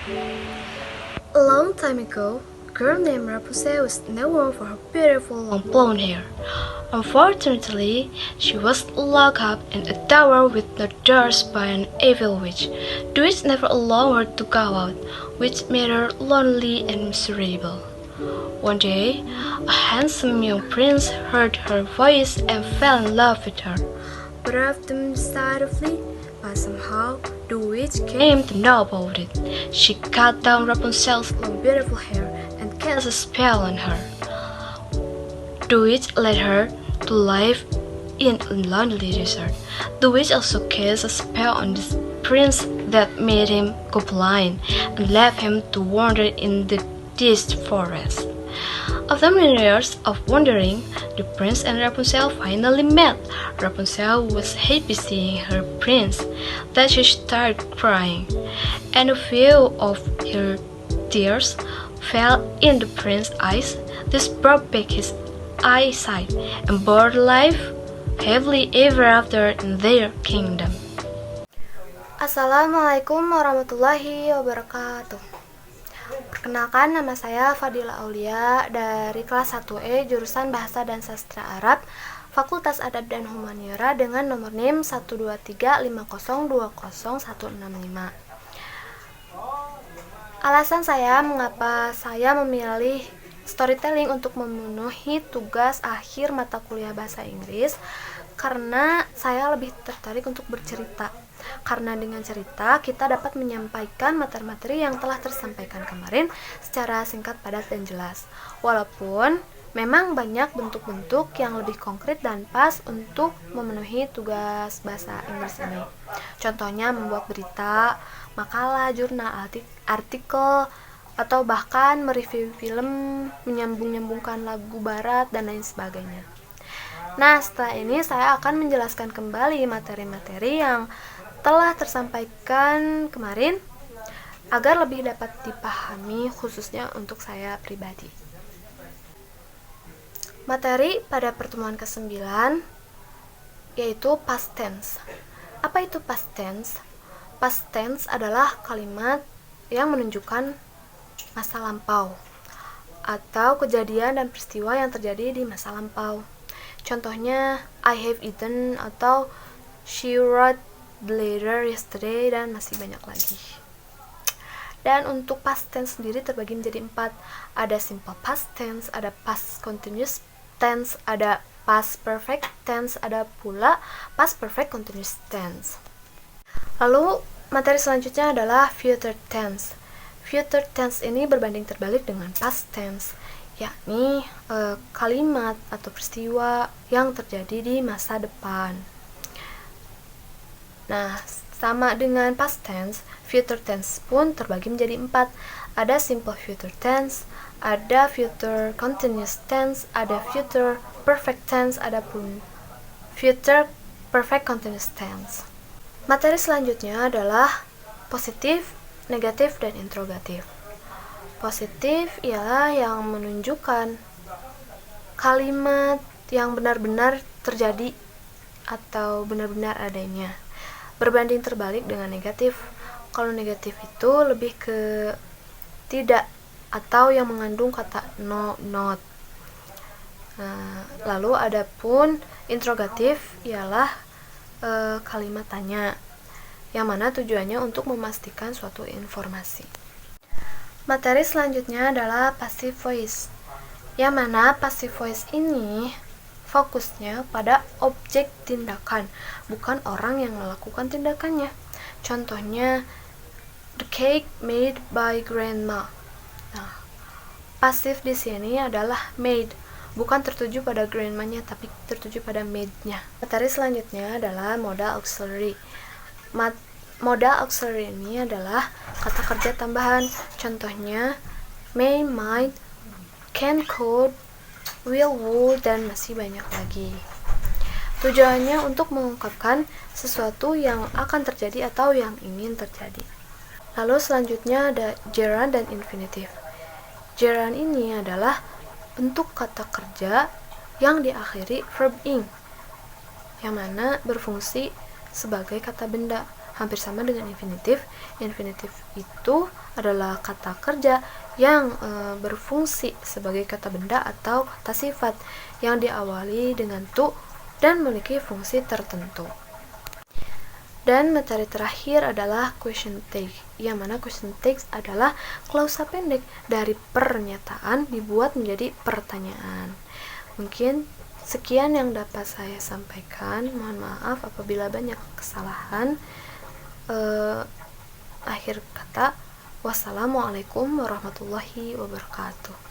A long time ago, a girl named Rapunzel was known for her beautiful long blonde hair. Unfortunately, she was locked up in a tower with no doors by an evil witch. The witch never allowed her to go out, which made her lonely and miserable. One day, a handsome young prince heard her voice and fell in love with her. Both of them decided to flee, but somehow the witch came to know about it. She cut down Rapunzel's long beautiful hair and cast a spell on her. The witch led her to live in a lonely desert. The witch also cast a spell on the prince that made him go blind and left him to wander in the dense forest. After many years of wandering, the prince and Rapunzel finally met. Rapunzel was happy seeing her prince, that she started crying, and a few of her tears fell in the prince's eyes. This brought back his eyesight, and both lived happily ever after in their kingdom. Assalamualaikum warahmatullahi wabarakatuh. Perkenalkan, nama saya Fadila Aulia dari kelas 1E jurusan Bahasa dan Sastra Arab, Fakultas Adab dan Humaniora dengan nomor NIM 12350200165. Alasan saya mengapa saya memilih storytelling untuk memenuhi tugas akhir mata kuliah bahasa Inggris, karena saya lebih tertarik untuk bercerita. Karena dengan cerita kita dapat menyampaikan materi-materi yang telah tersampaikan kemarin secara singkat, padat, dan jelas. Walaupun memang banyak bentuk-bentuk yang lebih konkret dan pas untuk memenuhi tugas bahasa Inggris ini. Contohnya membuat berita, makalah, jurnal, artikel, atau bahkan mereview film, menyambung-nyambungkan lagu barat, dan lain sebagainya. Nah, setelah ini saya akan menjelaskan kembali materi-materi yang telah tersampaikan kemarin agar lebih dapat dipahami khususnya untuk saya pribadi. Materi pada pertemuan ke-9 yaitu past tense. Apa itu past tense? Past tense adalah kalimat yang menunjukkan masa lampau atau kejadian dan peristiwa yang terjadi di masa lampau. Contohnya I have eaten atau she wrote the letter yesterday, dan masih banyak lagi. Dan untuk past tense sendiri terbagi menjadi 4. Ada simple past tense, ada past continuous tense, ada past perfect tense, ada pula past perfect continuous tense. Lalu materi selanjutnya adalah future tense. Future tense ini berbanding terbalik dengan past tense, yakni kalimat atau peristiwa yang terjadi di masa depan. Nah, sama dengan past tense, future tense pun terbagi menjadi 4. Ada simple future tense, ada future continuous tense, ada future perfect tense, ada pun future perfect continuous tense. Materi selanjutnya adalah positif, negatif, dan interrogatif. Positif ialah yang menunjukkan kalimat yang benar-benar terjadi atau benar-benar adanya. Berbanding terbalik dengan negatif. Kalau negatif itu lebih ke tidak atau yang mengandung kata no, not. Lalu ada pun interrogatif ialah kalimat tanya, yang mana tujuannya untuk memastikan suatu informasi. Materi selanjutnya adalah passive voice, yang mana passive voice ini fokusnya pada objek tindakan, bukan orang yang melakukan tindakannya. Contohnya, the cake made by grandma. Nah, pasif di sini adalah made, bukan tertuju pada grandmanya, tapi tertuju pada made-nya. Materi selanjutnya adalah modal auxiliary. Modal auxiliary ini adalah kata kerja tambahan. Contohnya, may, might, can, could, will, would, dan masih banyak lagi. Tujuannya untuk mengungkapkan sesuatu yang akan terjadi atau yang ingin terjadi. Lalu selanjutnya ada gerund dan infinitive. Gerund ini adalah bentuk kata kerja yang diakhiri verb ing, yang mana berfungsi sebagai kata benda. hampir sama dengan infinitif. Infinitif itu adalah kata kerja yang berfungsi sebagai kata benda atau kata sifat yang diawali dengan tu dan memiliki fungsi tertentu. Dan materi terakhir adalah question text, yang mana question text adalah klausa pendek dari pernyataan dibuat menjadi pertanyaan. Mungkin sekian yang dapat saya sampaikan. Mohon maaf apabila banyak kesalahan. Akhir kata, wassalamualaikum warahmatullahi wabarakatuh.